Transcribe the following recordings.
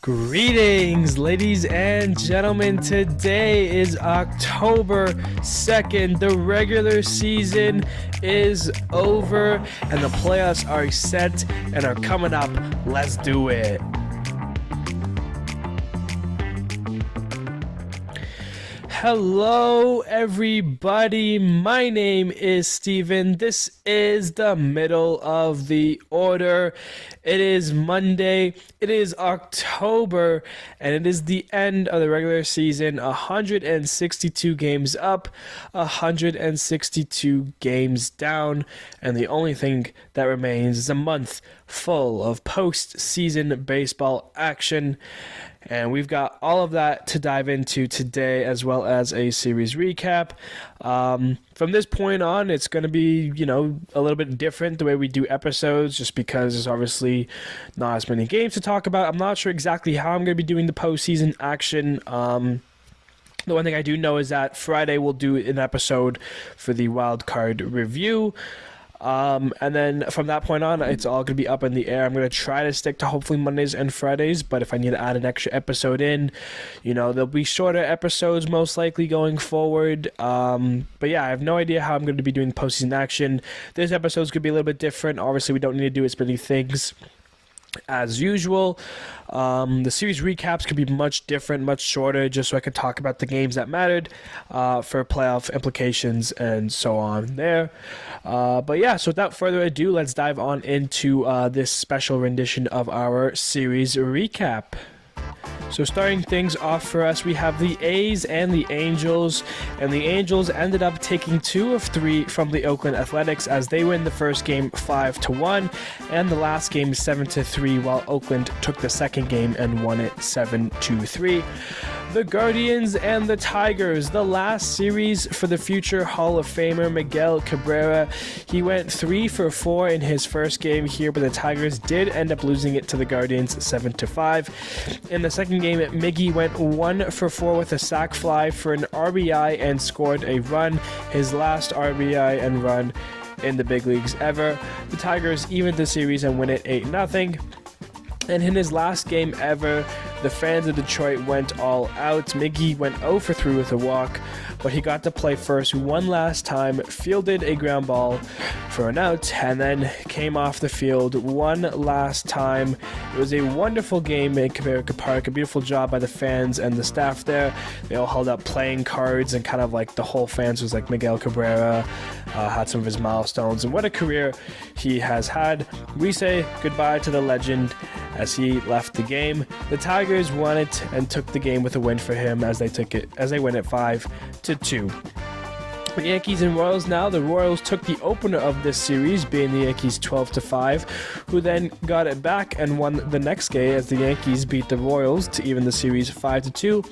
Greetings, ladies and gentlemen. Today is October 2nd. The regular season is over and the playoffs are set and are coming up. Let's do it. Hello, everybody. My name is Steven. This is the middle of the order. It is Monday. It is October, and it is the end of the regular season. 162 games up, 162 games down, and the only thing that remains is a month full of postseason baseball action. And we've got all of that to dive into today, as well as a series recap. From this point on, it's going to be, a little bit different the way we do episodes, just because there's obviously not as many games to talk about. I'm not sure exactly how I'm going to be doing the postseason action. The one thing I do know is that Friday we'll do an episode for the Wildcard review. And then from that point on, it's all going to be up in the air. I'm going to try to stick to hopefully Mondays and Fridays, but if I need to add an extra episode in, there'll be shorter episodes most likely going forward. But yeah, I have no idea how I'm going to be doing postseason action. This episode's going to be a little bit different. Obviously, we don't need to do as many things as usual. The series recaps could be much different, much shorter, just so I could talk about the games that mattered for playoff implications and so on there. But yeah, so without further ado, let's dive on into this special rendition of our series recap. So starting things off for us, we have the A's and the Angels, and the Angels ended up taking 2 of 3 from the Oakland Athletics as they win the first game 5-1 and the last game 7-3, while Oakland took the second game and won it 7-3. The Guardians and the Tigers, the last series for the future Hall of Famer Miguel Cabrera. He went 3 for 4 in his first game here, but the Tigers did end up losing it to the Guardians 7-5. In the second game, Miggy went 1 for 4 with a sac fly for an RBI and scored a run, his last RBI and run in the big leagues ever. The Tigers evened the series and win it 8-0. And in his last game ever, the fans of Detroit went all out. Miggy went 0 for 3 with a walk, but he got to play first one last time, fielded a ground ball for an out, and then came off the field one last time. It was a wonderful game in Cabrera Park, a beautiful job by the fans and the staff there. They all held up playing cards, and kind of like the whole fans was like Miguel Cabrera, had some of his milestones, and what a career he has had. We say goodbye to the legend as he left the game. The Tigers won it and took the game with a win for him as they win it 5-2. The Yankees and Royals now. The Royals took the opener of this series, being the Yankees 12-5, who then got it back and won the next game as the Yankees beat the Royals to even the series 5-2,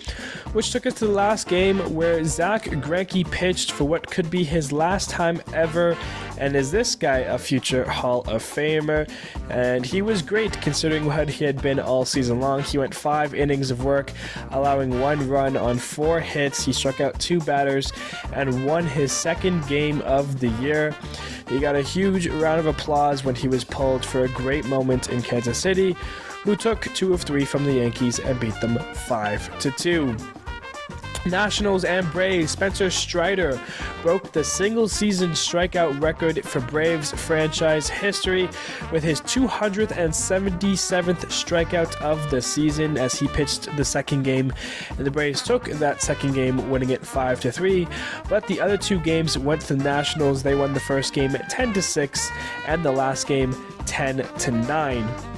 which took us to the last game where Zack Greinke pitched for what could be his last time ever. And is this guy a future Hall of Famer? And he was great considering what he had been all season long. He went 5 innings of work, allowing 1 run on 4 hits. He struck out 2 batters and won his second game of the year. He got a huge round of applause when he was pulled for a great moment in Kansas City, who took 2 of 3 from the Yankees and beat them 5-2. Nationals and Braves. Spencer Strider broke the single-season strikeout record for Braves franchise history with his 277th strikeout of the season as he pitched the second game, and the Braves took that second game, winning it 5-3. But the other 2 games went to the Nationals. They won the first game 10-6 and the last game 10-9.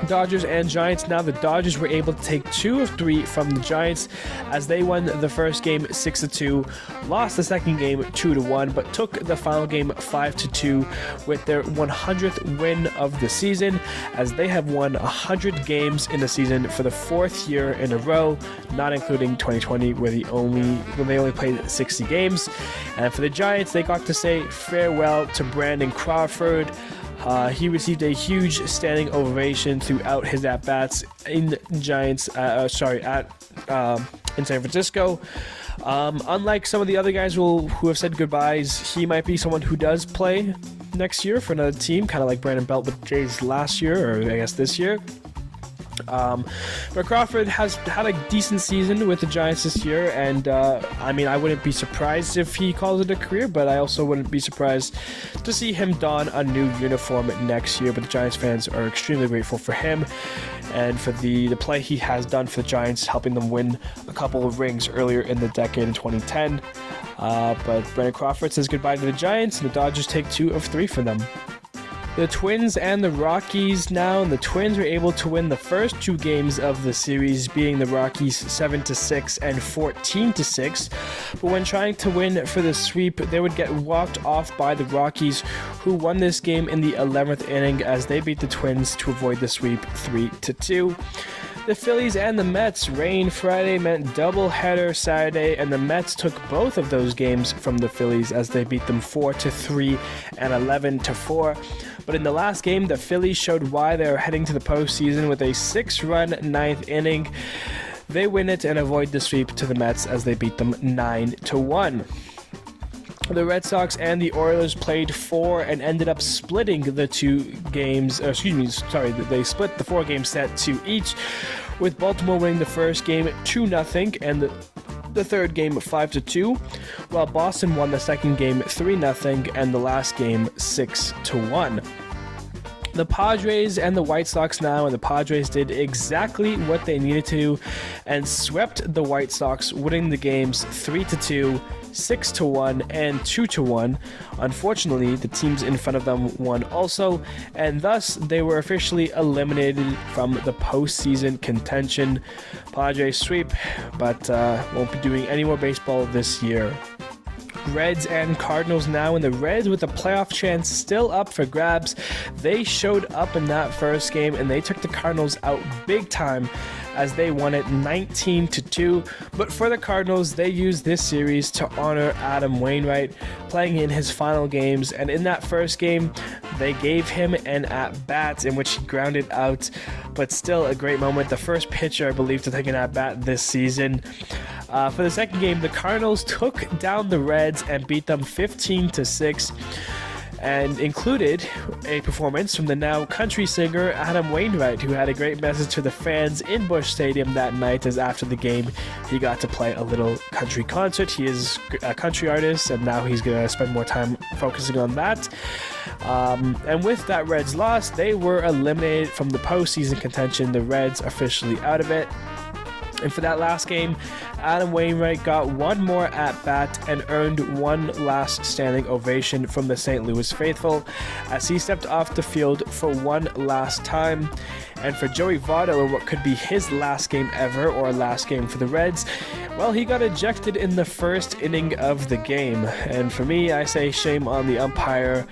Dodgers and Giants. Now the Dodgers were able to take 2 of 3 from the Giants as they won the first game 6-2, lost the second game 2-1, but took the final game 5-2 with their 100th win of the season as they have won 100 games in the season for the 4th year in a row, not including 2020 where they only played 60 games. And for the Giants, they got to say farewell to Brandon Crawford. He received a huge standing ovation throughout his at-bats in San Francisco. Unlike some of the other guys who have said goodbyes, he might be someone who does play next year for another team, kind of like Brandon Belt with Jays last year, or I guess this year. But Crawford has had a decent season with the Giants this year, and I wouldn't be surprised if he calls it a career, but I also wouldn't be surprised to see him don a new uniform next year. But the Giants fans are extremely grateful for him and for the play he has done for the Giants, helping them win a couple of rings earlier in the decade in 2010. But Brandon Crawford says goodbye to the Giants, and the Dodgers take 2 of 3 for them. The Twins and the Rockies now, and the Twins were able to win the first 2 games of the series, being the Rockies 7-6 and 14-6. But when trying to win for the sweep, they would get walked off by the Rockies, who won this game in the 11th inning as they beat the Twins to avoid the sweep 3-2. The Phillies and the Mets. Rain Friday meant doubleheader Saturday, and the Mets took both of those games from the Phillies as they beat them 4-3 and 11-4. But in the last game, the Phillies showed why they are heading to the postseason with a 6-run 9th inning. They win it and avoid the sweep to the Mets as they beat them 9-1. The Red Sox and the Orioles played 4 and ended up splitting the 2 games. They split the 4-game set to each, with Baltimore winning the first game 2-0 and the third game 5-2, while Boston won the second game 3-0 and the last game 6-1. The Padres and the White Sox now, and the Padres did exactly what they needed to and swept the White Sox, winning the games 3-2, 6-1, and 2-1. Unfortunately, the teams in front of them won also, and thus they were officially eliminated from the postseason contention. Padres sweep, but won't be doing any more baseball this year. Reds and Cardinals now, and the Reds with a playoff chance still up for grabs. They showed up in that first game and they took the Cardinals out big time as they won it 19-2. But for the Cardinals, they used this series to honor Adam Wainwright playing in his final games, and in that first game they gave him an at-bat in which he grounded out, but still a great moment. The first pitcher, I believe, to take an at-bat this season. For the second game, the Cardinals took down the Reds and beat them 15-6, and included a performance from the now country singer Adam Wainwright, who had a great message to the fans in Busch Stadium that night, as after the game he got to play a little country concert. He is a country artist, and now he's going to spend more time focusing on that. And with that Reds loss, they were eliminated from the postseason contention. The Reds officially out of it. And for that last game, Adam Wainwright got one more at-bat and earned one last standing ovation from the St. Louis faithful as he stepped off the field for one last time. And for Joey Votto, what could be his last game ever, or last game for the Reds, well, he got ejected in the first inning of the game. And for me, I say shame on the umpire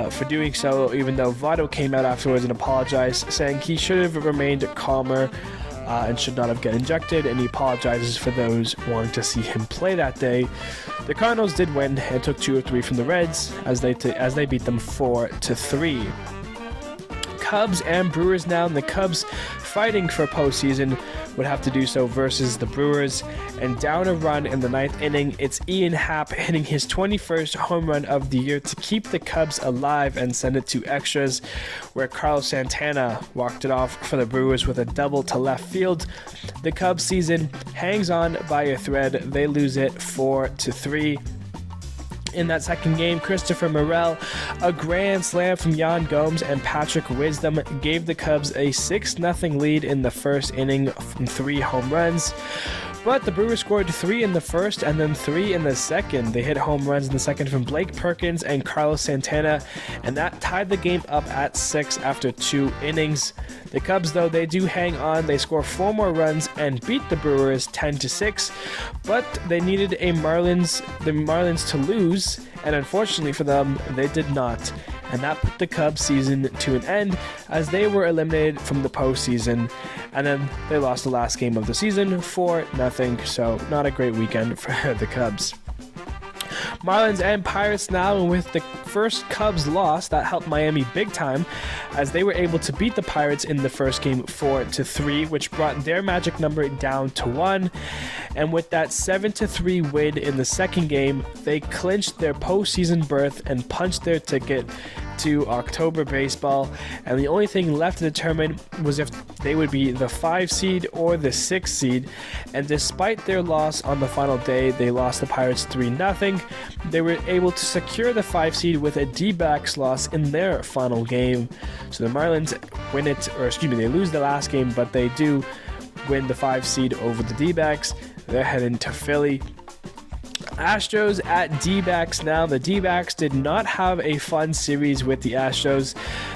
for doing so, even though Votto came out afterwards and apologized, saying he should have remained calmer and should not have get injected, and he apologizes for those wanting to see him play that day. The Cardinals did win and took 2 of 3 from the Reds as they beat them 4-3. Cubs and Brewers now, and the Cubs fighting for postseason would have to do so versus the Brewers, and down a run in the 9th inning, it's Ian Happ hitting his 21st home run of the year to keep the Cubs alive and send it to extras, where Carlos Santana walked it off for the Brewers with a double to left field. The Cubs season hangs on by a thread. They lose it 4-3. In that second game, Christopher Morel, a grand slam from Yan Gomes, and Patrick Wisdom gave the Cubs a 6-0 lead in the first inning from 3 home runs. But the Brewers scored 3 in the first and then 3 in the second. They hit home runs in the second from Blake Perkins and Carlos Santana, and that tied the game up at 6 after 2 innings. The Cubs, though, they do hang on. They score 4 more runs and beat the Brewers 10-6, but they needed the Marlins to lose, and unfortunately for them, they did not. And that put the Cubs season to an end as they were eliminated from the postseason, and then they lost the last game of the season 4-0, so not a great weekend for the Cubs. Marlins and Pirates now, and with the first Cubs loss, that helped Miami big time as they were able to beat the Pirates in the first game 4-3, which brought their magic number down to 1. And with that 7-3 win in the second game, they clinched their postseason berth and punched their ticket to October baseball, and the only thing left to determine was if they would be the 5 seed or the 6 seed. And despite their loss on the final day, they lost the Pirates 3-0. They were able to secure the 5 seed with a D-backs loss in their final game. So the Marlins they lose the last game, but they do win the 5 seed over the D-backs. They're heading to Philly. Astros at D-backs now. The D-backs did not have a fun series with the Astros.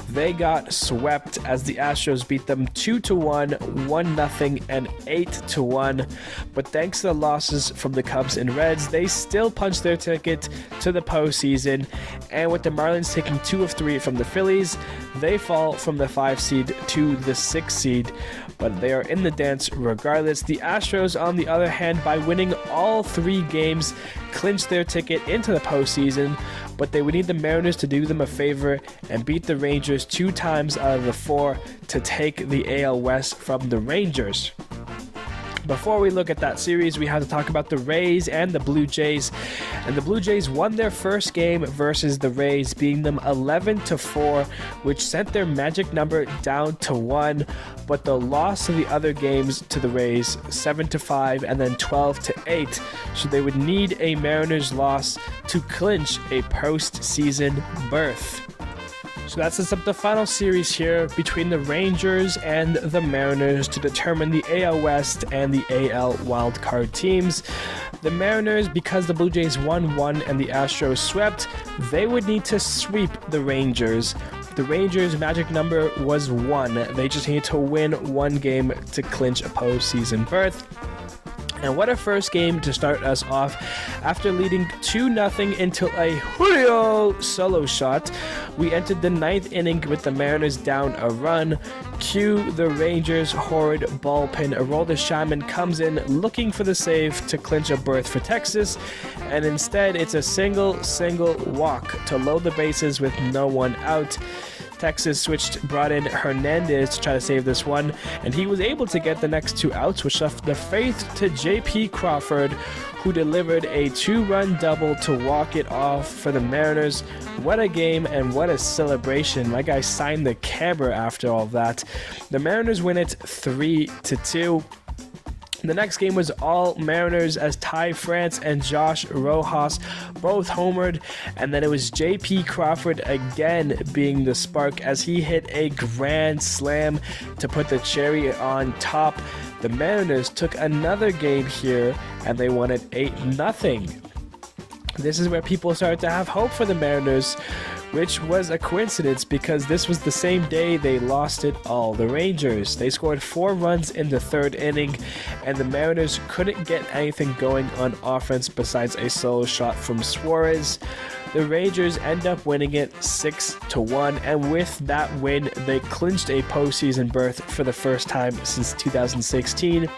They got swept as the Astros beat them 2-1, 1-0, and 8-1. But thanks to the losses from the Cubs and Reds, they still punched their ticket to the postseason. And with the Marlins taking 2 of 3 from the Phillies, they fall from the 5 seed to the 6 seed. But they are in the dance regardless. The Astros, on the other hand, by winning all 3 games, clinched their ticket into the postseason, but they would need the Mariners to do them a favor and beat the Rangers 2 times out of the 4 to take the AL West from the Rangers. Before we look at that series, we have to talk about the Rays and the Blue Jays. And the Blue Jays won their first game versus the Rays, beating them 11-4, which sent their magic number down to 1. But the loss of the other games to the Rays, 7-5 and then 12-8. So they would need a Mariners loss to clinch a postseason berth. So that sets up the final series here between the Rangers and the Mariners to determine the AL West and the AL wildcard teams. The Mariners, because the Blue Jays won 1 and the Astros swept, they would need to sweep the Rangers. The Rangers' magic number was 1. They just need to win 1 game to clinch a postseason berth. And what a first game to start us off. After leading 2-0 until a Julio solo shot, we entered the 9th inning with the Mariners down a run. Cue the Rangers' horrid bullpen. Aroldis Chapman comes in looking for the save to clinch a berth for Texas, and instead it's a single walk to load the bases with no one out. Texas brought in Hernandez to try to save this one, and he was able to get the next 2 outs, which left the faith to J.P. Crawford, who delivered a 2-run double to walk it off for the Mariners. What a game and what a celebration. My guy signed the Cabrera after all that. The Mariners win it 3-2. The next game was all Mariners as Ty France and Josh Rojas both homered, and then it was J.P. Crawford again being the spark as he hit a grand slam to put the cherry on top. The Mariners took another game here and they won it 8-0. This is where people started to have hope for the Mariners, which was a coincidence because this was the same day they lost it all. The Rangers, they scored 4 runs in the 3rd inning, and the Mariners couldn't get anything going on offense besides a solo shot from Suarez. The Rangers end up winning it 6-1, and with that win, they clinched a postseason berth for the first time since 2016.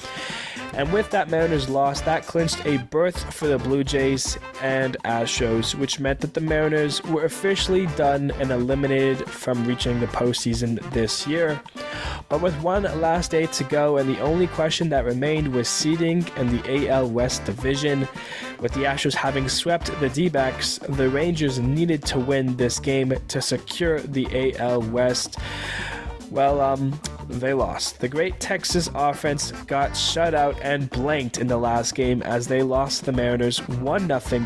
And with that Mariners loss, that clinched a berth for the Blue Jays and Astros, which meant that the Mariners were officially done and eliminated from reaching the postseason this year. But with one last day to go, and the only question that remained was seeding in the AL West division. With the Astros having swept the D-backs, the Rangers needed to win this game to secure the AL West. Well, they lost. The great Texas offense got shut out and blanked in the last game as they lost the Mariners 1-0,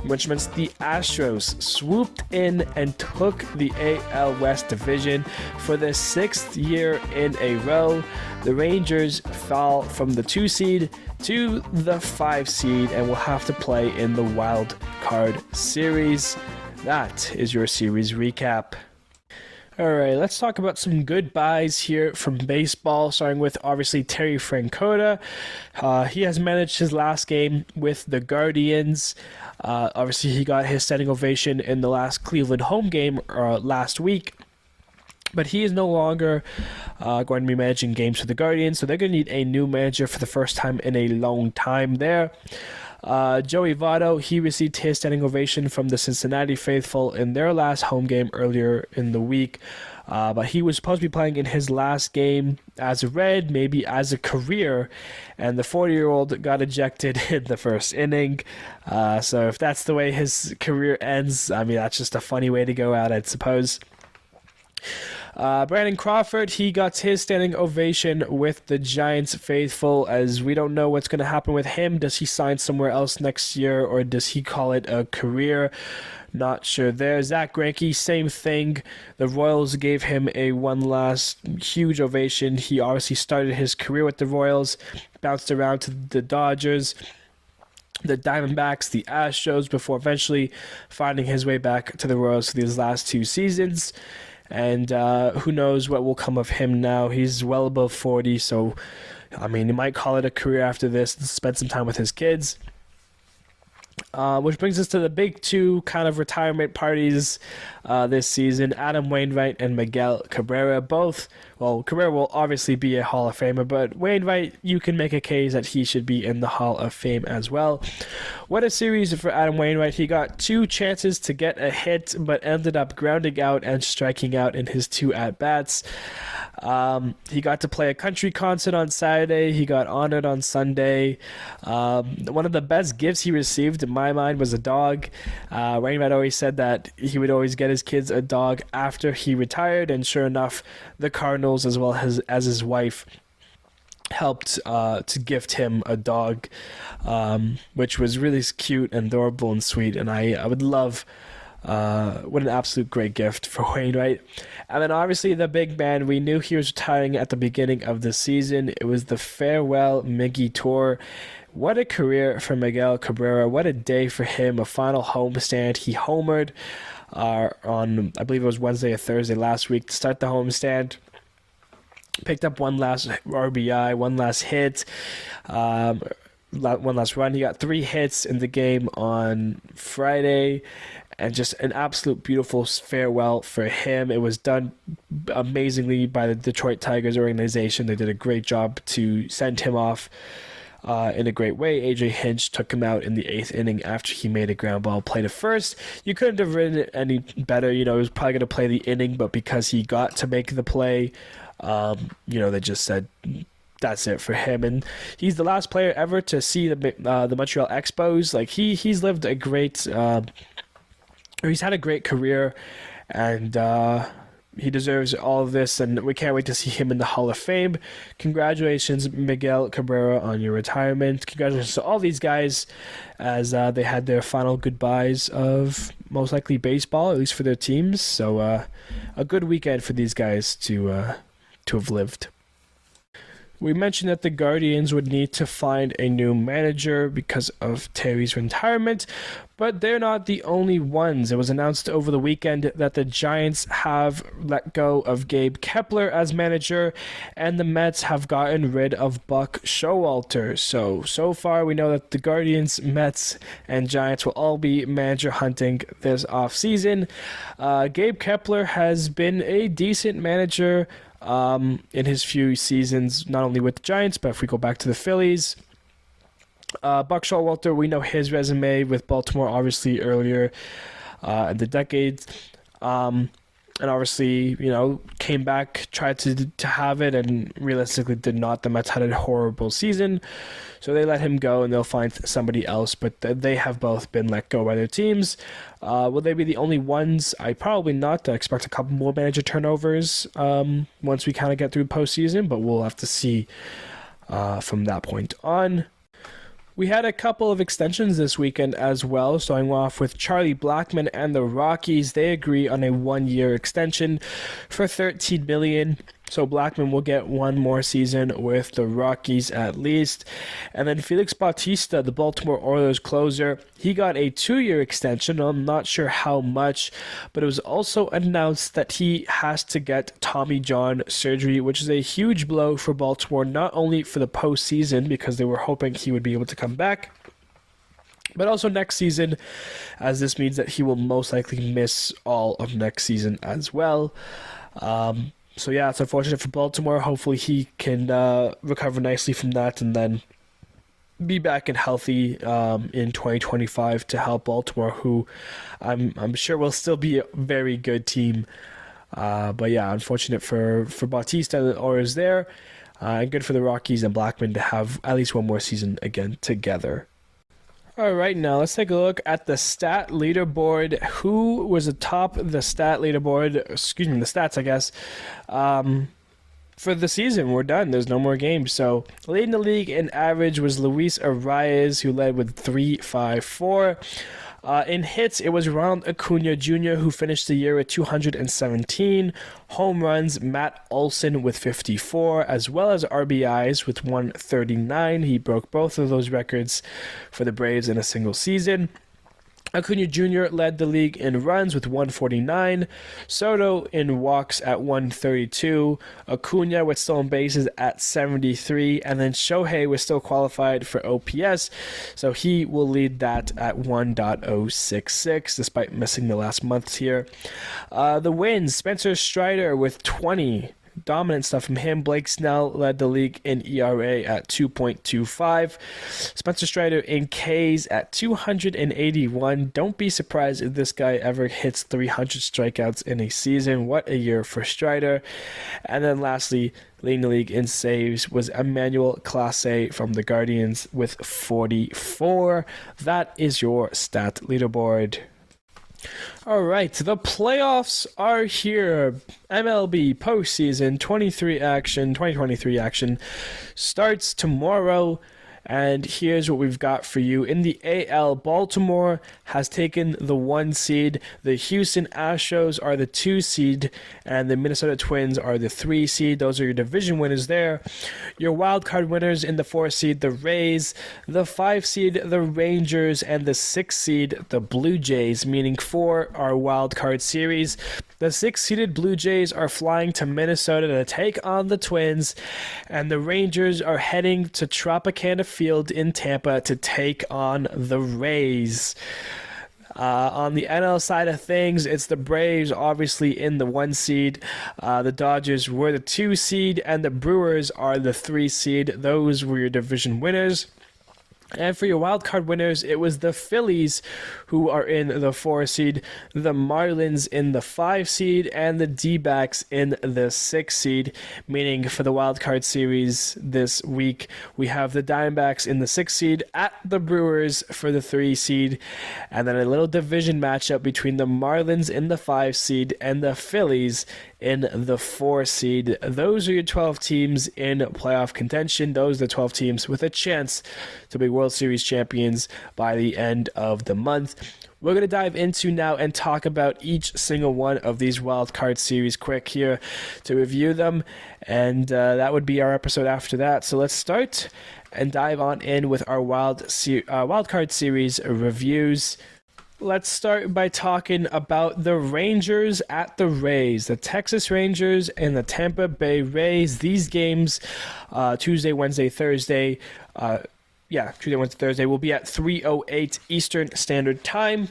which means the Astros swooped in and took the AL West division for the 6th year in a row. The Rangers fell from the 2 seed to the 5 seed and will have to play in the Wildcard Series. That is your series recap. Alright, let's talk about some goodbyes here from baseball, starting with obviously Terry Francona. He has managed his last game with the Guardians. Obviously, he got his standing ovation in the last Cleveland home game last week. But he is no longer going to be managing games for the Guardians, so they're going to need a new manager for the first time in a long time there. Joey Votto, he received his standing ovation from the Cincinnati faithful in their last home game earlier in the week. But he was supposed to be playing in his last game as a Red, maybe as a career, and the 40-year-old got ejected in the first inning. So if that's the way his career ends, I mean, that's just a funny way to go out, I suppose. Brandon Crawford, he got his standing ovation with the Giants faithful, as we don't know what's going to happen with him. Does he sign somewhere else next year, or does he call it a career? Not sure there. Zack Greinke, same thing. The Royals gave him a one last huge ovation. He obviously started his career with the Royals, bounced around to the Dodgers, the Diamondbacks, the Astros, before eventually finding his way back to the Royals for these last 2 seasons. And who knows what will come of him now. He's well above 40, so, I mean, he might call it a career after this and spend some time with his kids. Which brings us to the big 2 kind of retirement parties this season. Adam Wainwright and Miguel Cabrera, both. Well, Cabrera will obviously be a Hall of Famer, but Wainwright, you can make a case that he should be in the Hall of Fame as well. What a series for Adam Wainwright. He got 2 chances to get a hit, but ended up grounding out and striking out in his 2 at-bats. He got to play a country concert on Saturday. He got honored on Sunday. One of the best gifts he received, in my mind, was a dog. Wainwright always said that he would always get his kids a dog after he retired, and sure enough, the Cardinals, as well as his wife, helped to gift him a dog, which was really cute and adorable and sweet, and I would love... what an absolute great gift for Wainwright. And then obviously the big man, we knew he was retiring at the beginning of the season. It was the farewell Miggy tour. What a career for Miguel Cabrera. What a day for him. A final homestand. He homered on, I believe it was Wednesday or Thursday last week to start the homestand. Picked up one last RBI, one last hit, one last run. He got 3 hits in the game on Friday, and just an absolute beautiful farewell for him. It was done amazingly by the Detroit Tigers organization. They did a great job to send him off in a great way. AJ Hinch took him out in the 8th inning after he made a ground ball play to first. You couldn't have written it any better. You know, he was probably going to play the inning, but because he got to make the play, they just said that's it for him. And he's the last player ever to see the Montreal Expos. Like he's lived a great, he's had a great career, and he deserves all of this, and we can't wait to see him in the Hall of Fame. Congratulations, Miguel Cabrera, on your retirement. Congratulations to all these guys as they had their final goodbyes of most likely baseball, at least for their teams. So a good weekend for these guys to have lived. We mentioned that the Guardians would need to find a new manager because of Terry's retirement, but they're not the only ones. It was announced over the weekend that the Giants have let go of Gabe Kepler as manager, and the Mets have gotten rid of Buck Showalter. So far we know that the Guardians, Mets, and Giants will all be manager hunting this offseason. Gabe Kepler has been a decent manager in his few seasons, not only with the Giants, but if we go back to the Phillies. Buck Showalter, we know his resume with Baltimore, obviously, earlier in the decades. And obviously, came back, tried to have it, and realistically did not. The Mets had a horrible season, so they let him go, and they'll find somebody else. But they have both been let go by their teams. Will they be the only ones? Probably not. I expect a couple more manager turnovers once we kind of get through postseason, but we'll have to see from that point on. We had a couple of extensions this weekend as well, starting off with Charlie Blackmon and the Rockies. They agree on a 1-year extension for $13 million. So Blackmon will get one more season with the Rockies at least. And then Felix Bautista, the Baltimore Orioles closer, he got a 2-year extension. I'm not sure how much, but it was also announced that he has to get Tommy John surgery, which is a huge blow for Baltimore, not only for the postseason, because they were hoping he would be able to come back, but also next season, as this means that he will most likely miss all of next season as well. So yeah, it's unfortunate for Baltimore. Hopefully he can recover nicely from that and then be back and healthy in 2025 to help Baltimore, who I'm sure will still be a very good team. But yeah, unfortunate for Bautista and the Orioles there. And good for the Rockies and Blackman to have at least one more season again together. All right, now let's take a look at the stat leaderboard. Who was atop the stat leaderboard? Excuse me, the stats, I guess. For the season, we're done. There's no more games. So, leading the league in average was Luis Arias, who led with 354. In hits, it was Ronald Acuna Jr., who finished the year with 217. Home runs, Matt Olson with 54, as well as RBIs with 139. He broke both of those records for the Braves in a single season. Acuna Jr. led the league in runs with 149, Soto in walks at 132, Acuna with stolen bases at 73, and then Shohei was still qualified for OPS, so he will lead that at 1.066 despite missing the last month here. The wins, Spencer Strider with 20. Dominant stuff from him. Blake Snell led the league in ERA at 2.25. Spencer Strider in Ks at 281. Don't be surprised if this guy ever hits 300 strikeouts in a season. What a year for Strider. And then lastly, leading the league in saves was Emmanuel Clase from the Guardians with 44. That is your stat leaderboard. All right, the playoffs are here. MLB postseason 2023 action starts tomorrow. And here's what we've got for you. In the AL, Baltimore has taken the 1 seed. The Houston Astros are the 2 seed. And the Minnesota Twins are the 3 seed. Those are your division winners there. Your wildcard winners in the 4 seed, the Rays. The 5 seed, the Rangers. And the 6 seed, the Blue Jays, meaning 4 are wildcard series. The 6-seeded Blue Jays are flying to Minnesota to take on the Twins, and the Rangers are heading to Tropicana Field in Tampa to take on the Rays. On the NL side of things, it's the Braves, obviously in the 1 seed. The Dodgers were the 2 seed, and the Brewers are the 3 seed. Those were your division winners. And for your wildcard winners, it was the Phillies who are in the 4 seed, the Marlins in the 5 seed, and the D-backs in the 6 seed. Meaning for the wildcard series this week, we have the Diamondbacks in the 6 seed at the Brewers for the 3 seed, and then a little division matchup between the Marlins in the 5 seed and the Phillies in the 4 seed. Those are your 12 teams in playoff contention. Those are the 12 teams with a chance to be World Series champions by the end of the month. We're going to dive into now and talk about each single one of these wild card series quick here to review them, and that would be our episode after that. So let's start and dive on in with our wild card series reviews. Let's start by talking about the Rangers at the Rays, the Texas Rangers and the Tampa Bay Rays. These games, Tuesday, Wednesday, Thursday, Tuesday, Wednesday, Thursday, will be at 3:08 Eastern Standard Time.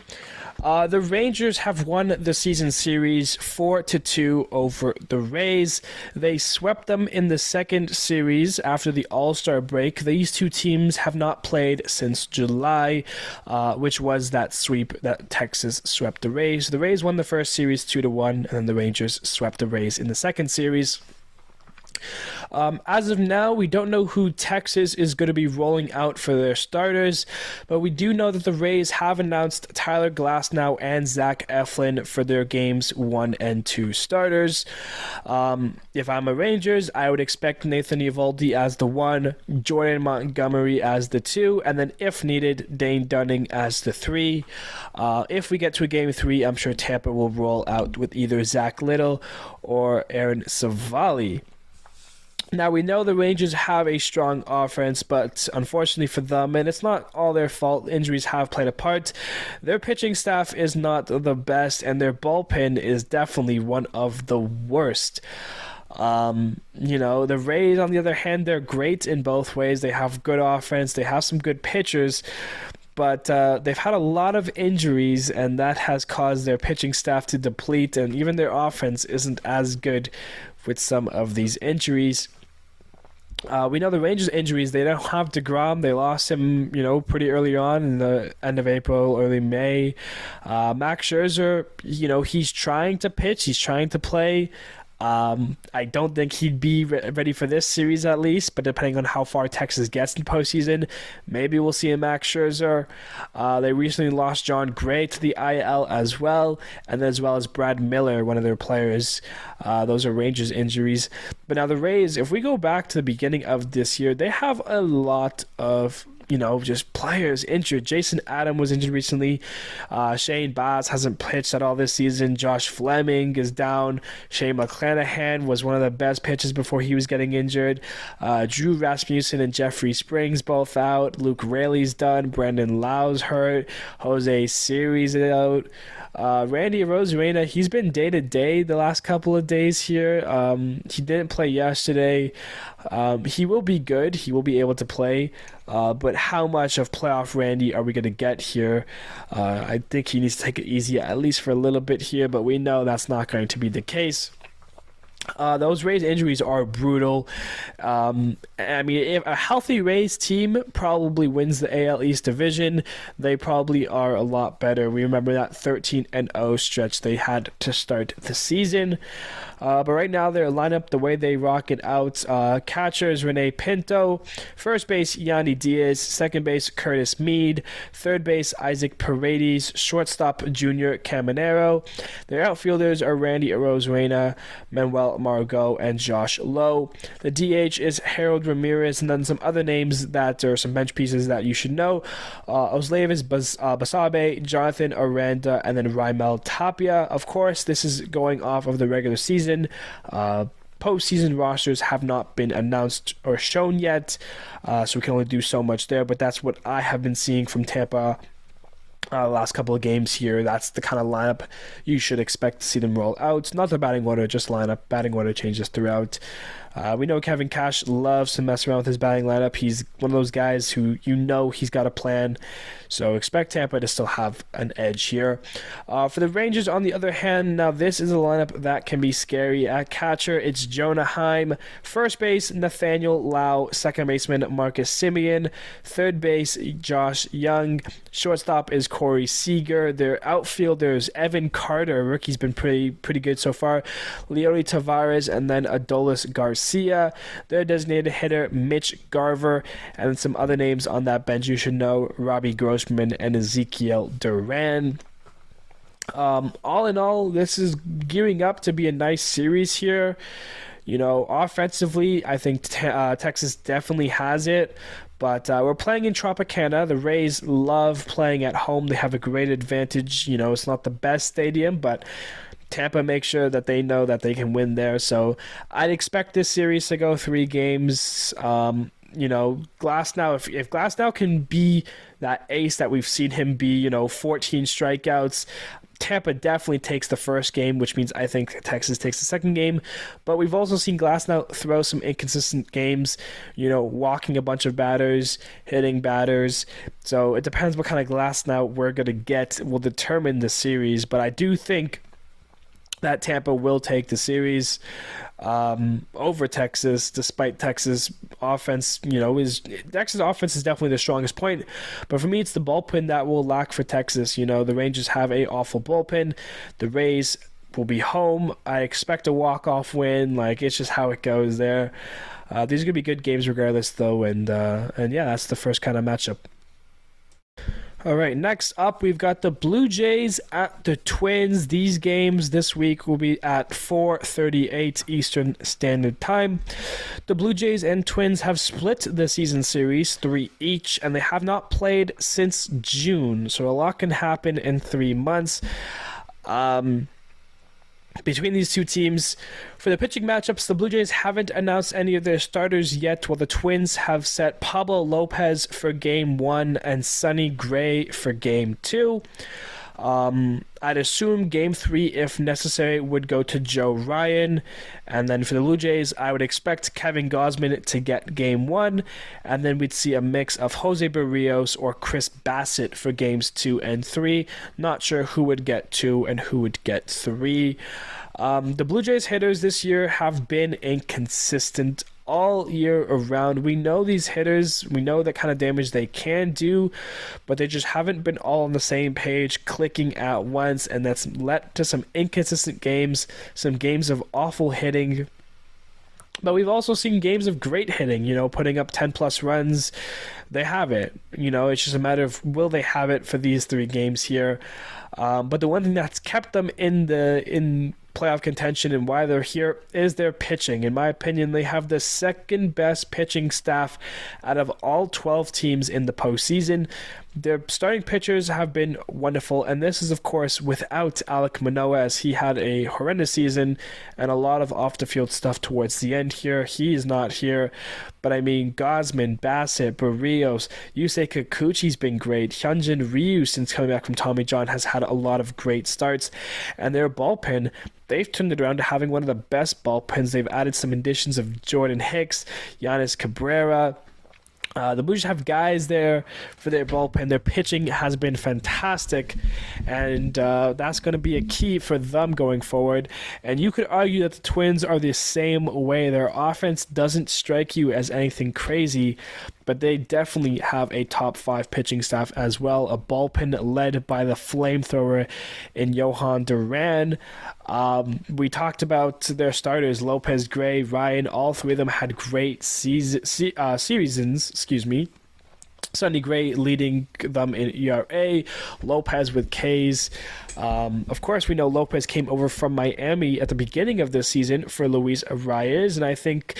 The Rangers have won the season series 4-2 over the Rays. They swept them in the second series after the All-Star break. These two teams have not played since July, which was that sweep that Texas swept the Rays. The Rays won the first series 2-1, and then the Rangers swept the Rays in the second series. As of now, we don't know who Texas is going to be rolling out for their starters, but we do know that the Rays have announced Tyler Glasnow and Zack Eflin for their games 1 and 2 starters. If I'm a Rangers, I would expect Nathan Eovaldi as the 1, Jordan Montgomery as the 2, and then if needed, Dane Dunning as the 3. If we get to a game 3, I'm sure Tampa will roll out with either Zach Little or Aaron Savali. Now, we know the Rangers have a strong offense, but unfortunately for them, and it's not all their fault, injuries have played a part. Their pitching staff is not the best, and their bullpen is definitely one of the worst. The Rays, on the other hand, they're great in both ways. They have good offense, they have some good pitchers, but they've had a lot of injuries, and that has caused their pitching staff to deplete, and even their offense isn't as good with some of these injuries. We know the Rangers injuries, they don't have DeGrom. They lost him, pretty early on in the end of April, early May. Max Scherzer, he's trying to pitch. He's trying to play. I don't think he'd be ready for this series at least, but depending on how far Texas gets in postseason, maybe we'll see a Max Scherzer. They recently lost John Gray to the IL as well, and as well as Brad Miller, one of their players. Those are Rangers injuries. But now the Rays, if we go back to the beginning of this year, they have a lot of just players injured. Jason Adam was injured recently. Shane Baz hasn't pitched at all this season. Josh Fleming is down. Shane McClanahan was one of the best pitchers before he was getting injured. Drew Rasmussen and Jeffrey Springs both out. Luke Raley's done. Brandon Lau's hurt. Jose Siri's out. Randy Arozarena, he's been day-to-day the last couple of days here. He didn't play yesterday. He will be good. He will be able to play. But how much of playoff Randy are we going to get here? I think he needs to take it easy at least for a little bit here, but we know that's not going to be the case. Those Rays injuries are brutal. If a healthy Rays team probably wins the AL East division, they probably are a lot better. We remember that 13-0 stretch they had to start the season. But right now, their lineup, the way they rock it out, catcher is Rene Pinto, first base, Yandy Diaz, second base, Curtis Mead, third base, Isaac Paredes, shortstop, Junior Caminero. Their outfielders are Randy Arozarena, Manuel Margot, and Josh Lowe. The DH is Harold Ramirez, and then some other names that are some bench pieces that you should know. Oslevis Basabe, Jonathan Aranda, and then Raimel Tapia. Of course, this is going off of the regular season. Postseason rosters have not been announced or shown yet, so we can only do so much there, but that's what I have been seeing from Tampa last couple of games here. That's the kind of lineup you should expect to see them roll out. Not the batting order, just lineup. Batting order changes throughout. We know Kevin Cash loves to mess around with his batting lineup. He's one of those guys who he's got a plan. So expect Tampa to still have an edge here. For the Rangers, on the other hand, now this is a lineup that can be scary. At catcher, it's Jonah Heim. First base, Nathaniel Lau. Second baseman, Marcus Semien. Third base, Josh Young. Shortstop is Corey Seager. Their outfielders, Evan Carter. Rookie's been pretty good so far. Leody Tavares, and then Adolis Garcia. Their designated hitter, Mitch Garver. And some other names on that bench you should know, Robbie Grossman and Ezekiel Duran. All in all, this is gearing up to be a nice series here. Offensively, I think Texas definitely has it. But we're playing in Tropicana. The Rays love playing at home. They have a great advantage. it's not the best stadium, but Tampa makes sure that they know that they can win there. So I'd expect this series to go 3 games. Glasnow, if Glasnow can be that ace that we've seen him be, 14 strikeouts, Tampa definitely takes the first game, which means I think Texas takes the second game. But we've also seen Glasnow throw some inconsistent games, walking a bunch of batters, hitting batters. So it depends what kind of Glasnow we're going to get will determine the series. But I do think that Tampa will take the series over Texas, despite Texas offense, Texas offense is definitely the strongest point. But for me, it's the bullpen that will lack for Texas. The Rangers have a awful bullpen. The Rays will be home. I expect a walk-off win. It's just how it goes there. These are going to be good games regardless, though. And yeah, that's the first kind of matchup. All right, next up, we've got the Blue Jays at the Twins. These games this week will be at 4:38 Eastern Standard Time. The Blue Jays and Twins have split the season series 3 each, and they have not played since June, so a lot can happen in 3 months. Between these two teams, for the pitching matchups, the Blue Jays haven't announced any of their starters yet, while the Twins have set Pablo Lopez for Game 1 and Sonny Gray for Game 2. I'd assume Game 3, if necessary, would go to Joe Ryan. And then for the Blue Jays, I would expect Kevin Gausman to get Game 1. And then we'd see a mix of Jose Barrios or Chris Bassett for Games 2 and 3. Not sure who would get 2 and who would get 3. The Blue Jays hitters this year have been inconsistent all year around. We know these hitters, we know the kind of damage they can do, but they just haven't been all on the same page, clicking at once, and that's led to some inconsistent games, some games of awful hitting. But we've also seen games of great hitting, putting up 10 plus runs. They have it. It's just a matter of will they have it for these 3 games here. But the one thing that's kept them in playoff contention and why they're here is their pitching. In my opinion, they have the second best pitching staff out of all 12 teams in the postseason. Their starting pitchers have been wonderful, and this is, of course, without Alek Manoah, as he had a horrendous season and a lot of off-the-field stuff towards the end here. He is not here, but I mean, Gausman, Bassett, Barrios, Yusei Kikuchi's been great. Hyunjin Ryu, since coming back from Tommy John, has had a lot of great starts, and their bullpen, they've turned it around to having one of the best bullpens. They've added some additions of Jordan Hicks, Giannis Cabrera. The Blue Jays have guys there for their bullpen. Their pitching has been fantastic, and that's going to be a key for them going forward. And you could argue that the Twins are the same way. Their offense doesn't strike you as anything crazy, but they definitely have a top 5 pitching staff as well. A bullpen led by the flamethrower in Johan Duran. We talked about their starters, Lopez, Gray, Ryan. All 3 of them had great seasons. Sonny Gray leading them in ERA, Lopez with Ks. Of course, we know Lopez came over from Miami at the beginning of this season for Luis Arias, and I think,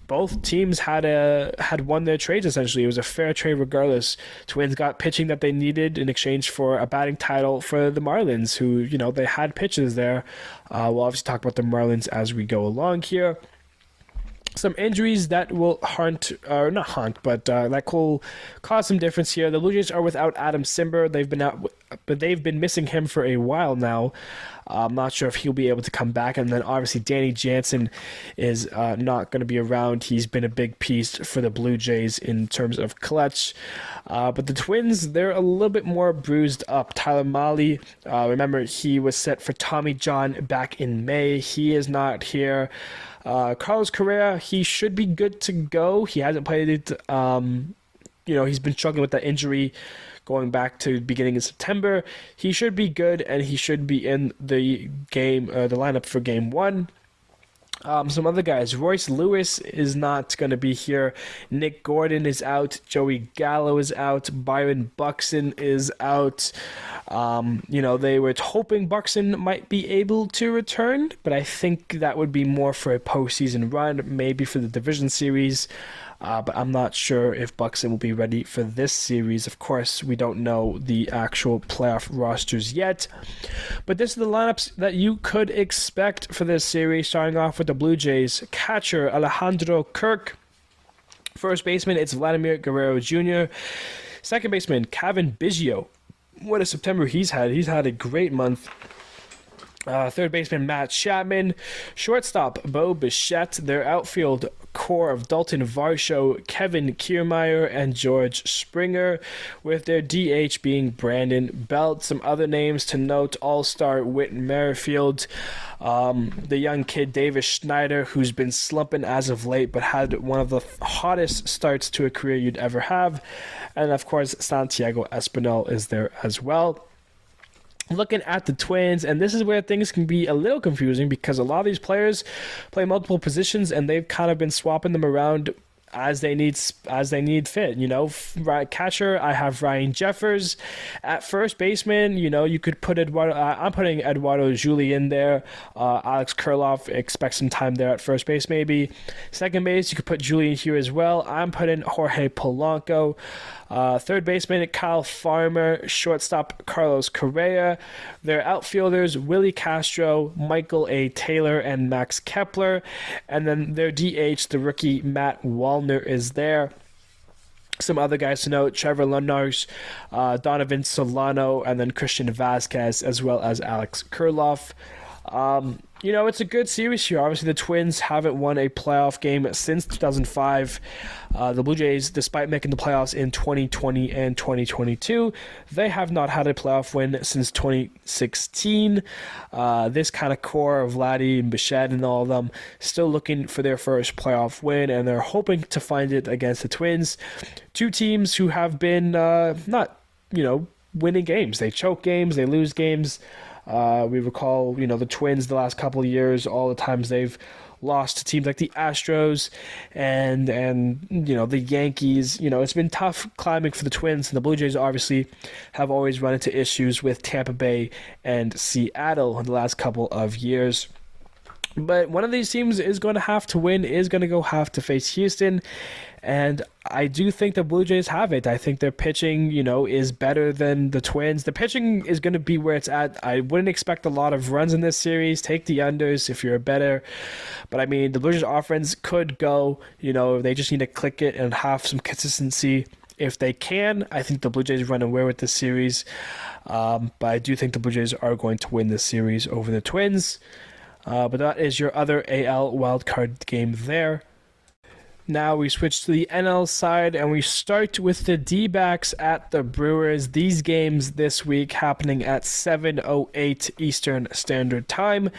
both teams had won their trades essentially. It was a fair trade regardless. Twins got pitching that they needed in exchange for a batting title for the Marlins, who, they had pitches there. We'll obviously talk about the Marlins as we go along here. Some injuries that will that will cause some difference here. The Blue Jays are without Adam Simber. They've been missing him for a while now. I'm not sure if he'll be able to come back. And then obviously Danny Jansen is not going to be around. He's been a big piece for the Blue Jays in terms of clutch. But the Twins, they're a little bit more bruised up. Tyler Mahle, remember, he was set for Tommy John back in May. He is not here. Carlos Correa, he should be good to go. He hasn't played it. He's been struggling with that injury going back to beginning of September. He should be good, and he should be in the game, the lineup for Game 1. Some other guys, Royce Lewis is not going to be here. Nick Gordon is out. Joey Gallo is out. Byron Buxton is out. They were hoping Buxton might be able to return, but I think that would be more for a postseason run, maybe for the division series. But I'm not sure if Buxton will be ready for this series. Of course, we don't know the actual playoff rosters yet. But this is the lineups that you could expect for this series, starting off with the Blue Jays. Catcher, Alejandro Kirk. First baseman, it's Vladimir Guerrero Jr. Second baseman, Cavan Biggio. What a September he's had. He's had a great month. Third baseman, Matt Chapman. Shortstop, Bo Bichette. Their outfield core of Dalton Varsho, Kevin Kiermaier, and George Springer, with their DH being Brandon Belt. Some other names to note: All-Star Whit Merrifield, the young kid Davis Schneider, who's been slumping as of late, but had one of the hottest starts to a career you'd ever have. And of course, Santiago Espinal is there as well. Looking at the Twins, and this is where things can be a little confusing because a lot of these players play multiple positions and they've kind of been swapping them around as they need fit. Catcher, I have Ryan Jeffers. At first baseman, you could put Eduardo. I'm putting Eduardo Juli in there. Alex Kurloff, expect some time there at first base maybe. Second base, you could put Juli in here as well. I'm putting Jorge Polanco. Third baseman, Kyle Farmer. Shortstop, Carlos Correa. Their outfielders, Willie Castro, Michael A. Taylor, and Max Kepler. And then their DH, the rookie Matt Wallner, is there. Some other guys to note: Trevor Lunars, Donovan Solano, and then Christian Vasquez, as well as Alex Kurloff. It's a good series here. Obviously, the Twins haven't won a playoff game since 2005. The Blue Jays, despite making the playoffs in 2020 and 2022, they have not had a playoff win since 2016. This kind of core of Vladdy and Bichette and all of them still looking for their first playoff win, and they're hoping to find it against the Twins. Two teams who have been not, winning games. They choke games, they lose games. We recall, the Twins the last couple of years, all the times they've lost to teams like the Astros and the Yankees. It's been tough climbing for the Twins, and the Blue Jays obviously have always run into issues with Tampa Bay and Seattle in the last couple of years. But one of these teams is going to have to win, is going to have to face Houston. And I do think the Blue Jays have it. I think their pitching, is better than the Twins. The pitching is going to be where it's at. I wouldn't expect a lot of runs in this series. Take the unders if you're a better. But, the Blue Jays offense could go, they just need to click it and have some consistency. If they can, I think the Blue Jays run away with this series. But I do think the Blue Jays are going to win this series over the Twins. But that is your other AL wildcard game there. Now we switch to the NL side, and we start with the D-backs at the Brewers. These games this week happening at 7:08 Eastern Standard Time.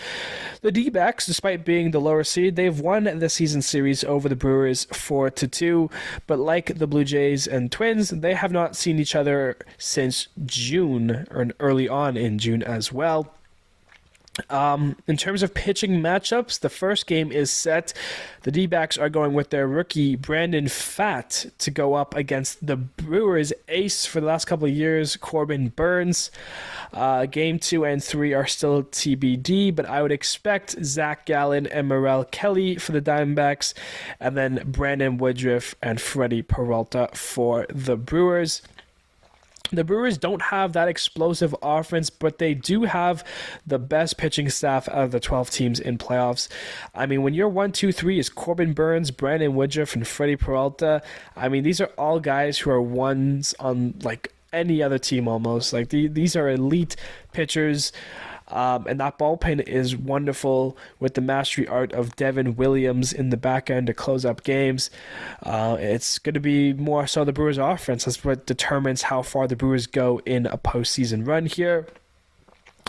The D-backs, despite being the lower seed, they've won the season series over the Brewers 4-2. But like the Blue Jays and Twins, they have not seen each other since June, or early on in June as well. In terms of pitching matchups, the first game is set. The D-backs are going with their rookie Brandon Pfaadt to go up against the Brewers ace for the last couple of years, Corbin Burnes. Game 2 and 3 are still TBD, but I would expect Zack Gallen and Merrill Kelly for the Diamondbacks, and then Brandon Woodruff and Freddie Peralta for the Brewers. The Brewers don't have that explosive offense, but they do have the best pitching staff out of the 12 teams in playoffs. When your 1, 2, 3 is Corbin Burnes, Brandon Woodruff, and Freddie Peralta, these are all guys who are ones on any other team almost. These are elite pitchers. And that bullpen is wonderful with the mastery art of Devin Williams in the back end to close up games. It's going to be more so the Brewers' offense. That's what determines how far the Brewers go in a postseason run here.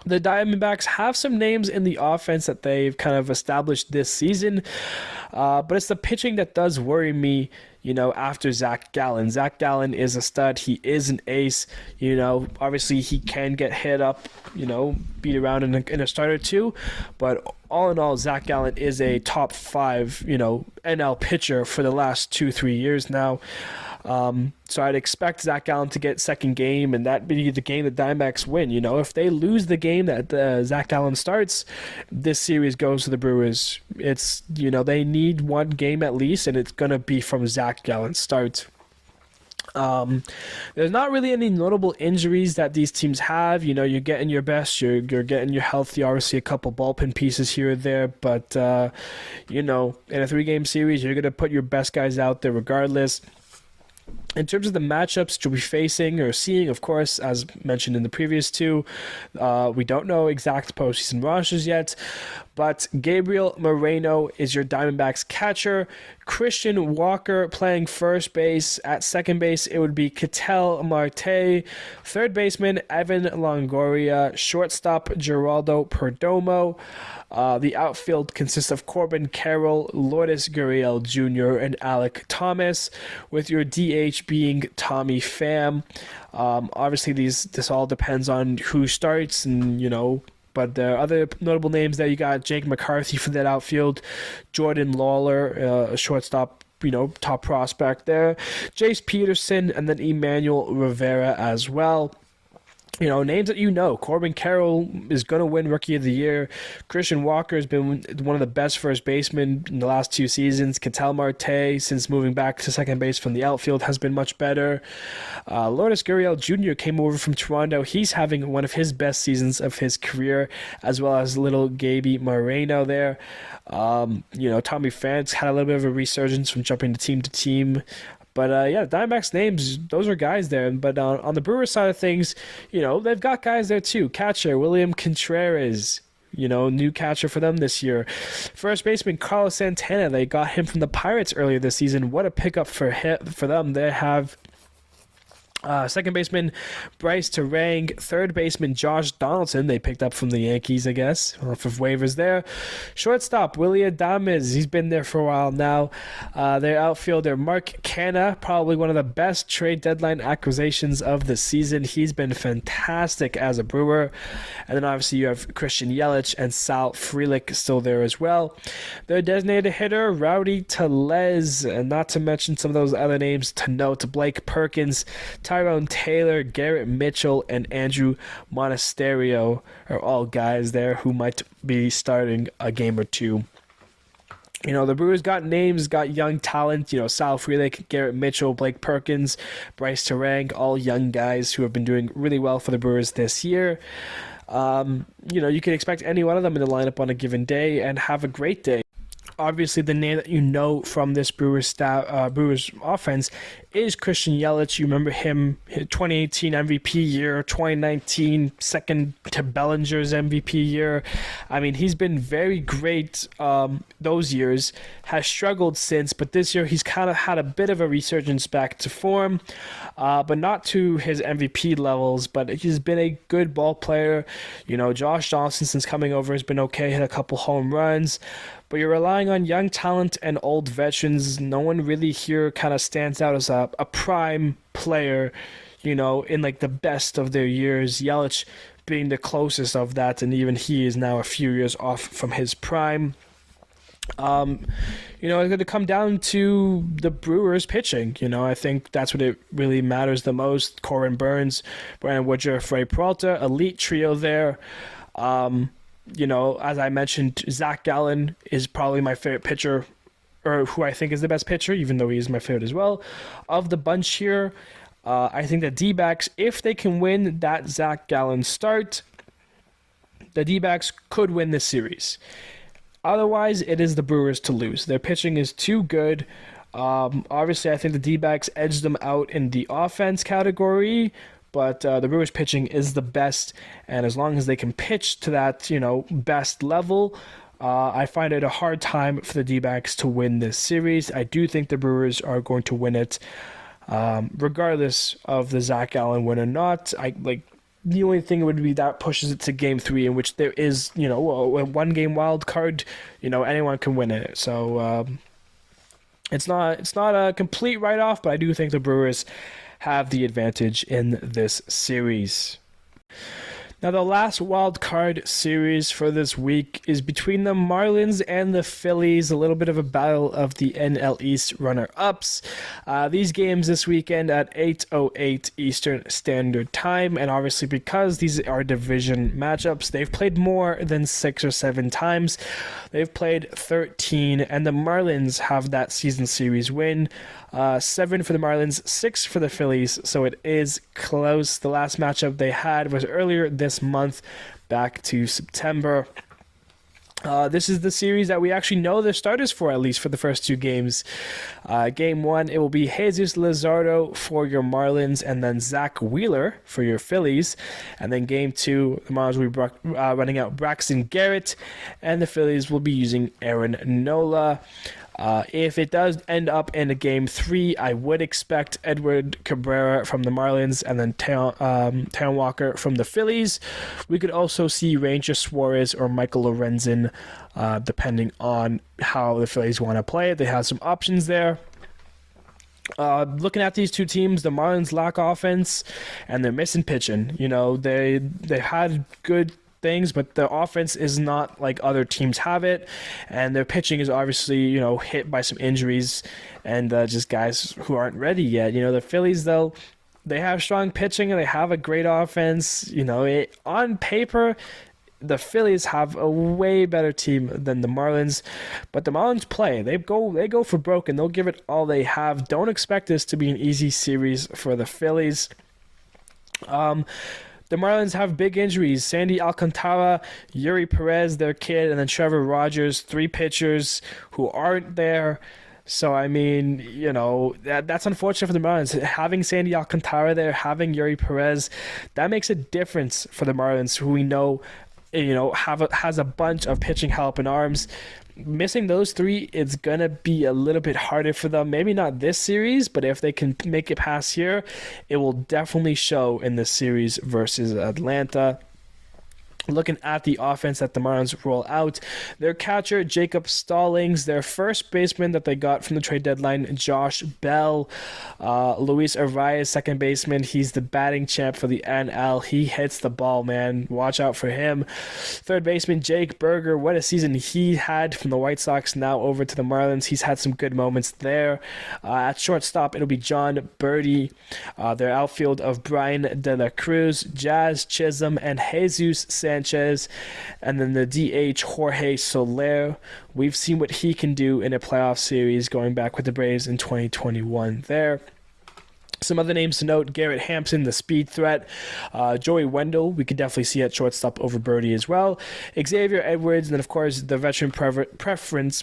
The Diamondbacks have some names in the offense that they've kind of established this season, but it's the pitching that does worry me, after Zack Gallen. Zack Gallen is a stud. He is an ace. Obviously he can get hit up, beat around in a start or two, but all in all, Zack Gallen is a top 5, NL pitcher for the last 2-3 years now. So I'd expect Zack Gallen to get second game, and that be the game the Diamondbacks win. If they lose the game that Zack Gallen starts, this series goes to the Brewers. It's, they need one game at least, and it's going to be from Zack Gallen's start. There's not really any notable injuries that these teams have. You're getting your best, you're getting your healthy, obviously a couple bullpen pieces here or there, but, in a 3-game series, you're going to put your best guys out there regardless. In terms of the matchups you'll be facing or seeing, of course, as mentioned in the previous two, we don't know exact postseason rosters yet, but Gabriel Moreno is your Diamondbacks catcher. Christian Walker playing first base. At second base, it would be Ketel Marte. Third baseman, Evan Longoria. Shortstop, Geraldo Perdomo. The outfield consists of Corbin Carroll, Lourdes Gurriel Jr., and Alec Thomas, with your DH being Tommy Pham. Obviously, this all depends on who starts, and but there are other notable names there. You got Jake McCarthy for that outfield, Jordan Lawler, a shortstop, top prospect there, Jace Peterson, and then Emmanuel Rivera as well. Names that Corbin Carroll is going to win Rookie of the Year. Christian Walker has been one of the best first basemen in the last 2 seasons. Ketel Marte, since moving back to second base from the outfield, has been much better. Lourdes Gurriel Jr. came over from Toronto. He's having one of his best seasons of his career, as well as little Gaby Moreno there. Tommy Pham had a little bit of a resurgence from jumping to team. But, Diamondbacks names, those are guys there. But on the Brewers side of things, they've got guys there too. Catcher, William Contreras, new catcher for them this year. First baseman Carlos Santana, they got him from the Pirates earlier this season. What a pickup for them. They have second baseman Bryce Terang, third baseman Josh Donaldson, they picked up from the Yankees, I guess, off of waivers there. Shortstop Willie Adames, he's been there for a while now. Their outfielder Mark Canha, probably one of the best trade deadline acquisitions of the season. He's been fantastic as a Brewer. And then obviously you have Christian Yelich and Sal Frelick still there as well. Their designated hitter Rowdy Tellez, and not to mention some of those other names to note, Blake Perkins, Tyrone Taylor, Garrett Mitchell, and Andrew Monasterio are all guys there who might be starting a game or two. The Brewers got names, got young talent, Sal Frelick, Garrett Mitchell, Blake Perkins, Bryce Terang, all young guys who have been doing really well for the Brewers this year. You can expect any one of them in the lineup on a given day and have a great day. Obviously, the name that you know from this Brewers offense is Christian Yelich. You remember him, 2018 MVP year, 2019 second to Bellinger's MVP year. I mean, he's been very great those years, has struggled since, but this year he's kind of had a bit of a resurgence back to form, but not to his MVP levels, but he's been a good ball player. Josh Johnson, since coming over, has been okay, hit a couple home runs. But you're relying on young talent and old veterans. No one really here kind of stands out as a prime player, in like the best of their years. Yelich being the closest of that, and even he is now a few years off from his prime. It's going to come down to the Brewers pitching. I think that's what it really matters the most. Corbin Burns, Brandon Woodruff, Ray Peralta, elite trio there. As I mentioned, Zack Gallen is probably my favorite pitcher, or who I think is the best pitcher, even though he is my favorite as well, of the bunch here. I think the D-backs, if they can win that Zack Gallen start, the D-backs could win this series. Otherwise, it is the Brewers to lose. Their pitching is too good. Obviously, I think the D-backs edged them out in the offense category, but the Brewers pitching is the best, and as long as they can pitch to that, best level, I find it a hard time for the D-backs to win this series. I do think the Brewers are going to win it, regardless of the Zack Gallen win or not. The only thing would be that pushes it to Game 3, in which there is, a one-game wild card. Anyone can win it. So it's not a complete write-off, but I do think the Brewers have the advantage in this series. Now, the last wild card series for this week is between the Marlins and the Phillies, a little bit of a battle of the NL East runner-ups. These games this weekend at 8:08 Eastern Standard Time, and obviously because these are division matchups, they've played more than 6 or 7 times. They've played 13, and the Marlins have that season series win. 7 for the Marlins, 6 for the Phillies, so it is close. The last matchup they had was earlier this month, back to September. This is the series that we actually know the starters for, at least for the first 2 games. Game 1, it will be Jesus Luzardo for your Marlins, and then Zach Wheeler for your Phillies. And then Game 2, the Marlins will be running out Braxton Garrett, and the Phillies will be using Aaron Nola. If it does end up in a Game 3, I would expect Edward Cabrera from the Marlins and then Taron Walker from the Phillies. We could also see Ranger Suarez or Michael Lorenzen, depending on how the Phillies want to play it. They have some options there. Looking at these two teams, the Marlins lack offense and they're missing pitching. They had good things, but the offense is not like other teams have it, and their pitching is obviously hit by some injuries and just guys who aren't ready yet. The Phillies, though, they have strong pitching and they have a great offense. On paper, the Phillies have a way better team than the Marlins, but the Marlins play. They go for broke and they'll give it all they have. Don't expect this to be an easy series for the Phillies. The Marlins have big injuries. Sandy Alcantara, Yuri Perez, their kid, and then Trevor Rogers, 3 pitchers who aren't there. So, that's unfortunate for the Marlins. Having Sandy Alcantara there, having Yuri Perez, that makes a difference for the Marlins, who we know has a bunch of pitching help and arms. Missing those three, it's gonna be a little bit harder for them. Maybe not this series, but if they can make it past here, it will definitely show in the series versus Atlanta. Looking at the offense that the Marlins roll out, their catcher, Jacob Stallings, their first baseman that they got from the trade deadline, Josh Bell, Luis Arias, second baseman. He's the batting champ for the NL. He hits the ball, man. Watch out for him. Third baseman, Jake Berger. What a season he had from the White Sox, now over to the Marlins. He's had some good moments there. At shortstop, it'll be John Birdie. Their outfield of Brian De La Cruz, Jazz Chisholm, and Jesus Sanchez, and then the DH Jorge Soler. We've seen what he can do in a playoff series going back with the Braves in 2021 there. Some other names to note: Garrett Hampson, the speed threat. Joey Wendell, we could definitely see at shortstop over Birdie as well. Xavier Edwards, and then of course the veteran presence,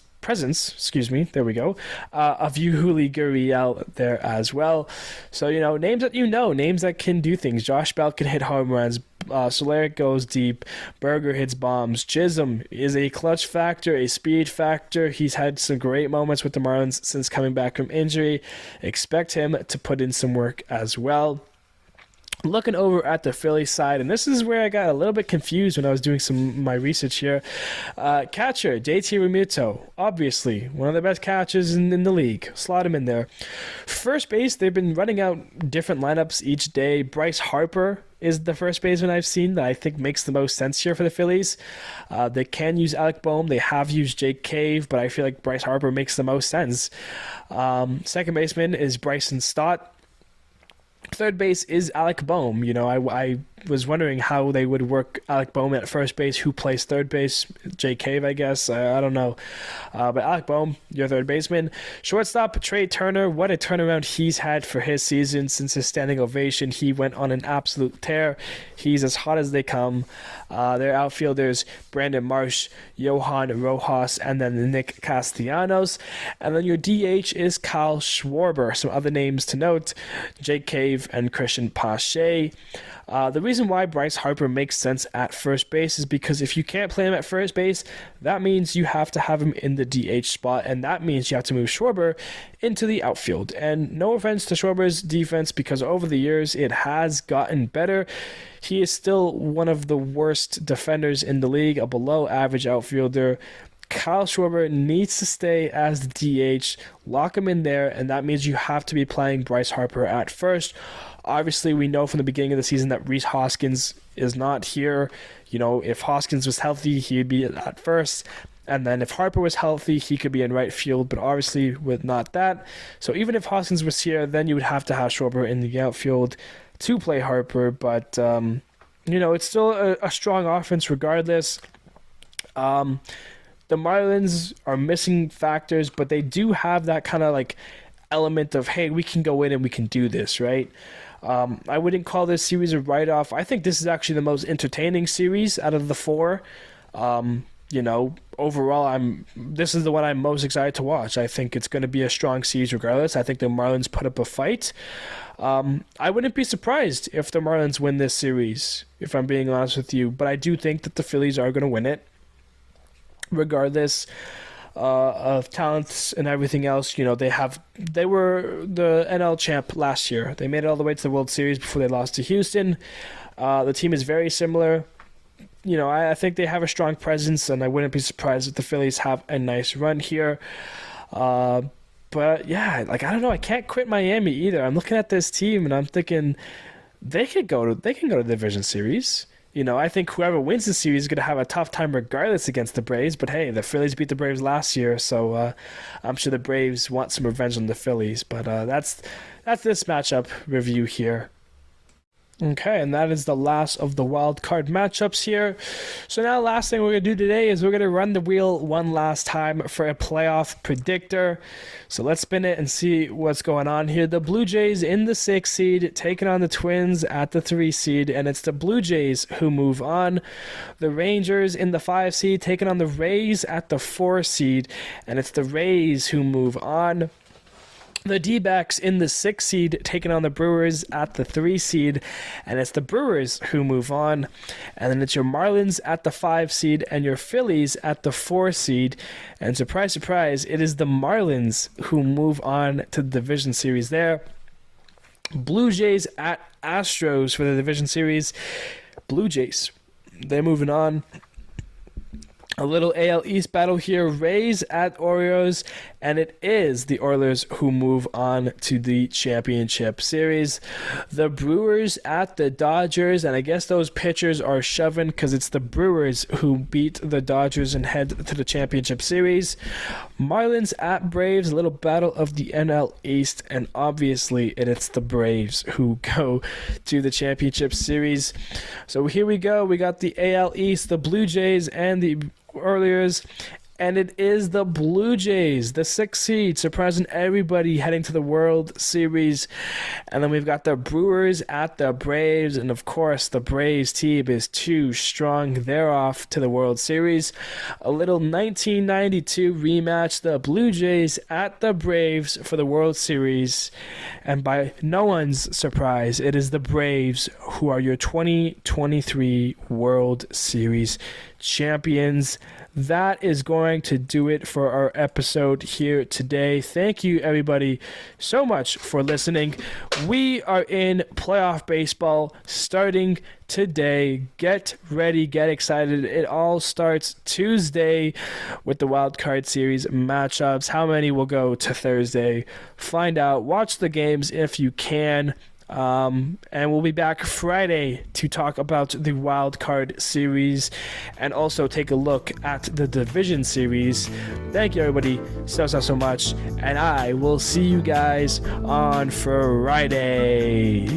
there we go, of Yuli Gurriel there as well. So, names that names that can do things. Josh Bell can hit home runs. Soler goes deep. Berger hits bombs. Chisholm is a clutch factor, a speed factor. He's had some great moments with the Marlins since coming back from injury. Expect him to put in some work as well. Looking over at the Phillies side, and this is where I got a little bit confused when I was doing my research here. Catcher, JT Realmuto, obviously one of the best catchers in the league. Slot him in there. First base, they've been running out different lineups each day. Bryce Harper is the first baseman I've seen that I think makes the most sense here for the Phillies. They can use Alec Boehm. They have used Jake Cave, but I feel like Bryce Harper makes the most sense. Second baseman is Bryson Stott. Third base is Alec Boehm. I was wondering how they would work Alec Boehm at first base. Who plays third base? Jay Cave, I guess. I don't know. But Alec Boehm, your third baseman. Shortstop, Trey Turner. What a turnaround he's had for his season since his standing ovation. He went on an absolute tear. He's as hot as they come. Their outfielders, Brandon Marsh, Johan Rojas, and then Nick Castellanos. And then your DH is Kyle Schwarber. Some other names to note: Jake Cave and Christian Pache. The reason why Bryce Harper makes sense at first base is because if you can't play him at first base, that means you have to have him in the DH spot, and that means you have to move Schwarber into the outfield. And no offense to Schwarber's defense, because over the years it has gotten better. He is still one of the worst defenders in the league, a below average outfielder. Kyle Schwarber needs to stay as the DH. Lock him in there, and that means you have to be playing Bryce Harper at first. Obviously, we know from the beginning of the season that Rhys Hoskins is not here. If Hoskins was healthy, he'd be at first. And then if Harper was healthy, he could be in right field. But obviously, with not that. So even if Hoskins was here, then you would have to have Schwarber in the outfield to play Harper. But, it's still a strong offense regardless. The Marlins are missing factors, but they do have that kind of element of, hey, we can go in and we can do this, right? I wouldn't call this series a write-off. I think this is actually the most entertaining series out of the four. Overall, this is the one I'm most excited to watch. I think it's going to be a strong series regardless. I think the Marlins put up a fight. I wouldn't be surprised if the Marlins win this series, if I'm being honest with you. But I do think that the Phillies are going to win it, regardless of talents and everything else. They were the NL champ last year. They made it all the way to the World Series before they lost to Houston. The team is very similar. I think they have a strong presence, and I wouldn't be surprised if the Phillies have a nice run here. But yeah, I don't know. I can't quit Miami either. I'm looking at this team and I'm thinking they can go to the division series. I think whoever wins the series is going to have a tough time regardless against the Braves. But hey, the Phillies beat the Braves last year, so I'm sure the Braves want some revenge on the Phillies. But that's this matchup review here. Okay, and that is the last of the wild card matchups here. So now last thing we're going to do today is we're going to run the wheel one last time for a playoff predictor. So let's spin it and see what's going on here. The Blue Jays in the 6th seed taking on the Twins at the 3 seed, and it's the Blue Jays who move on. The Rangers in the 5 seed taking on the Rays at the 4 seed, and it's the Rays who move on. The D-backs in the 6 seed taking on the Brewers at the 3 seed, and it's the Brewers who move on. And then it's your Marlins at the 5 seed and your Phillies at the 4 seed. And surprise, surprise, it is the Marlins who move on to the division series there. Blue Jays at Astros for the division series. Blue Jays, they're moving on. A little AL East battle here. Rays at Orioles, and it is the Oilers who move on to the championship series. The Brewers at the Dodgers, and I guess those pitchers are shoving because it's the Brewers who beat the Dodgers and head to the championship series. Marlins at Braves, a little battle of the NL East, and obviously it's the Braves who go to the championship series. So here we go. We got the AL East, the Blue Jays, and the Oilers, and it is the Blue Jays, the 6th seed, surprising everybody heading to the World Series. And then we've got the Brewers at the Braves, and of course the Braves team is too strong. They're off to the World Series. A little 1992 rematch, the Blue Jays at the Braves for the World Series. And by no one's surprise, it is the Braves who are your 2023 World Series champions. That is going to do it for our episode here today. Thank you, everybody, so much for listening. We are in playoff baseball starting today. Get ready, get excited. It all starts Tuesday with the Wildcard Series matchups. How many will go to Thursday? Find out. Watch the games if you can. And we'll be back Friday to talk about the Wildcard Series and also take a look at the Division Series. Thank you, everybody, so much. And I will see you guys on Friday.